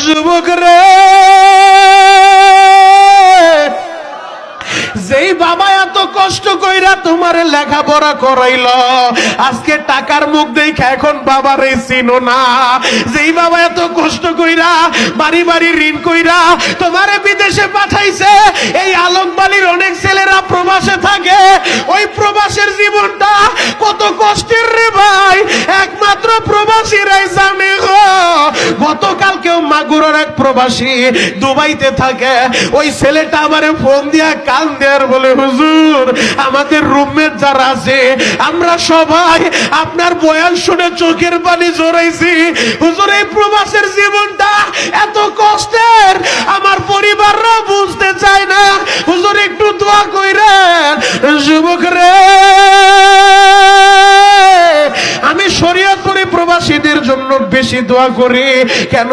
যুবক রে, যেই বাবা এত কষ্ট কইরা তোমারে লেখাপড়া করাইল, আজকে টাকার মুখ দেখা এখন বাবারে চিনো না। যেই বাবা এত কষ্ট কইরা বাড়ি বাড়ি ঋণ কইরা তোমারে বিদেশে পাঠাইছে, এই আলোকবালির অনেক ছেলেরা প্রবাসে থাকে। ওই প্রবাসের জীবনটা কত কষ্টের রে ভাই, একমাত্র প্রবাসীরাই জানে গো। গতকালকেও মাগুরার এক প্রবাসী দুবাইতে থাকে, ওই ছেলেটা আমারে ফোন দিয়া কান দেয়ার বলে, হুজুর আমাদের রুমমেট যারা আছে আমরা সবাই আপনার বয়ান শুনে চোখের পানি জড়াইছি। হুজুর এই প্রবাসের জীবনটা এত কষ্টের, আমার পরিবাররা বুঝতে চায় না। হুজুর একটু দোয়া কইরেন। যুবক রে, আমি শরীয়তপুরে প্রবাসীদের জন্য বেশি দোয়া করি। কেন?